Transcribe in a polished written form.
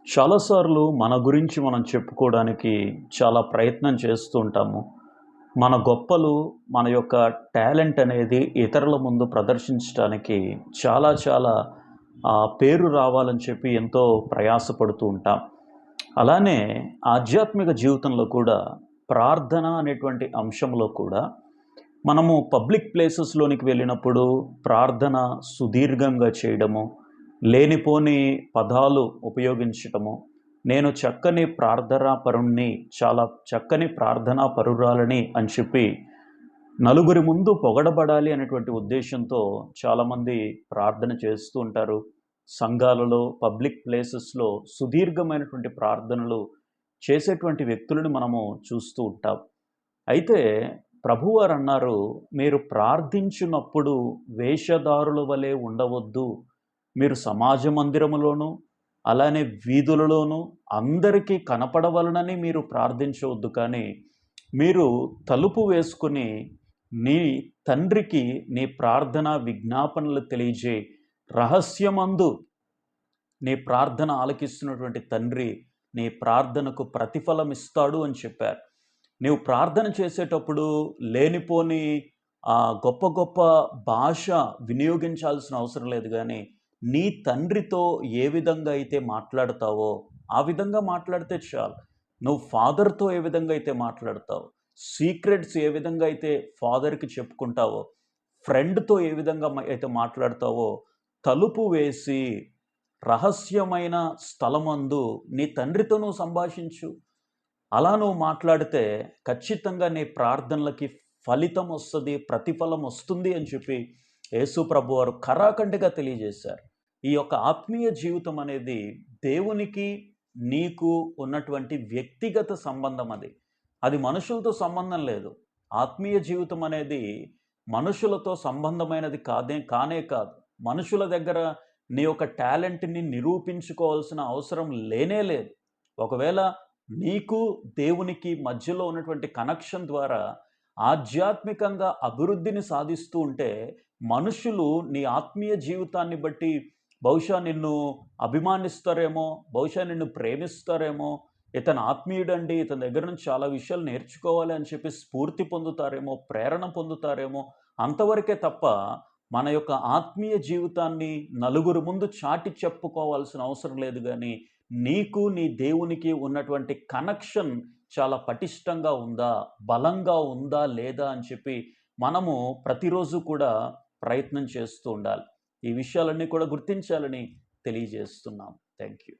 చాలాసార్లు మన గురించి మనం చెప్పుకోవడానికి చాలా ప్రయత్నం చేస్తూ ఉంటాము. మన గొప్పలు, మన యొక్క టాలెంట్ అనేది ఇతరుల ముందు ప్రదర్శించడానికి చాలా చాలా పేరు రావాలని చెప్పి ఎంతో ప్రయాసపడుతూ ఉంటాం. అలానే ఆధ్యాత్మిక జీవితంలో కూడా ప్రార్థన అనేటువంటి అంశంలో కూడా మనము పబ్లిక్ ప్లేసెస్‌లోనికి వెళ్ళినప్పుడు ప్రార్థన సుదీర్ఘంగా చేయడము, లేనిపోని పదాలు ఉపయోగించటము, నేను చక్కని ప్రార్థనా పరుణ్ణి, చాలా చక్కని ప్రార్థనా పరురాలని అని చెప్పి నలుగురి ముందు పొగడబడాలి అనేటువంటి ఉద్దేశ్యంతో చాలామంది ప్రార్థన చేస్తూ ఉంటారు. సంఘాలలో, పబ్లిక్ ప్లేసెస్‌లో సుదీర్ఘమైనటువంటి ప్రార్థనలు చేసేటువంటి వ్యక్తులను మనము చూస్తూ ఉంటాం. అయితే ప్రభువారన్నారు, "మీరు ప్రార్థించునప్పుడు వేషధారుల వలె ఉండవద్దు. మీరు సమాజ మందిరములోను, అలానే వీధులలోను అందరికీ కనపడవలనని మీరు ప్రార్థించవద్దు. కానీ మీరు తలుపు వేసుకొని నీ తండ్రికి నీ ప్రార్థన విజ్ఞాపనలు తెలియజేయి. రహస్యమందు నీ ప్రార్థన ఆలకిస్తున్నటువంటి తండ్రి నీ ప్రార్థనకు ప్రతిఫలం ఇస్తాడు" అని చెప్పారు. నీవు ప్రార్థన చేసేటప్పుడు లేనిపోని గొప్ప గొప్ప భాష వినియోగించాల్సిన అవసరం లేదు గానీ, నీ తండ్రితో ఏ విధంగా అయితే మాట్లాడతావో, ఆ విధంగా మాట్లాడితే చాలు. నువ్వు ఫాదర్‌తో ఏ విధంగా అయితే మాట్లాడతావో, సీక్రెట్స్ ఏ విధంగా అయితే ఫాదర్‌కి చెప్పుకుంటావో, ఫ్రెండ్‌తో ఏ విధంగా అయితే మాట్లాడతావో, తలుపు వేసి రహస్యమైన స్థలమందు నీ తండ్రితో నువ్వు సంభాషించు. అలా నువ్వు మాట్లాడితే ఖచ్చితంగా నీ ప్రార్థనలకి ఫలితం వస్తది, ప్రతిఫలం వస్తుంది అని చెప్పి యేసు ప్రభువారు ఖరాఖండిగా తెలియజేశారు. ఈ యొక్క ఆత్మీయ జీవితం అనేది దేవునికి, నీకు ఉన్నటువంటి వ్యక్తిగత సంబంధం అది. అది మనుషులతో సంబంధం లేదు. ఆత్మీయ జీవితం అనేది మనుషులతో సంబంధమైనది కానే కాదు. మనుషుల దగ్గర నీ యొక్క టాలెంట్‌ని నిరూపించుకోవాల్సిన అవసరం లేనే లేదు. ఒకవేళ నీకు దేవునికి మధ్యలో ఉన్నటువంటి కనెక్షన్ ద్వారా ఆధ్యాత్మికంగా అభివృద్ధిని సాధిస్తూ ఉంటే, మనుషులు నీ ఆత్మీయ జీవితాన్ని బట్టి బహుశా నిన్ను అభిమానిస్తారేమో, బహుశా నిన్ను ప్రేమిస్తారేమో, ఇతను ఆత్మీయుడండి, ఇతని దగ్గర నుంచి చాలా విషయాలు నేర్చుకోవాలి అని చెప్పి స్ఫూర్తి పొందుతారేమో, ప్రేరణ పొందుతారేమో, అంతవరకే తప్ప మన యొక్క ఆత్మీయ జీవితాన్ని నలుగురు ముందు చాటి చెప్పుకోవాల్సిన అవసరం లేదు గానీ, నీకు నీ దేవునికి ఉన్నటువంటి కనెక్షన్ చాలా పటిష్టంగా ఉందా? బలంగా ఉందా? లేదా? అని చెప్పి మనము ప్రతిరోజు కూడా ప్రయత్నం చేస్తూ ఉండాలి. ఈ విషయాలన్నీ కూడా గుర్తించాలని తెలియజేస్తున్నాం. Thank you.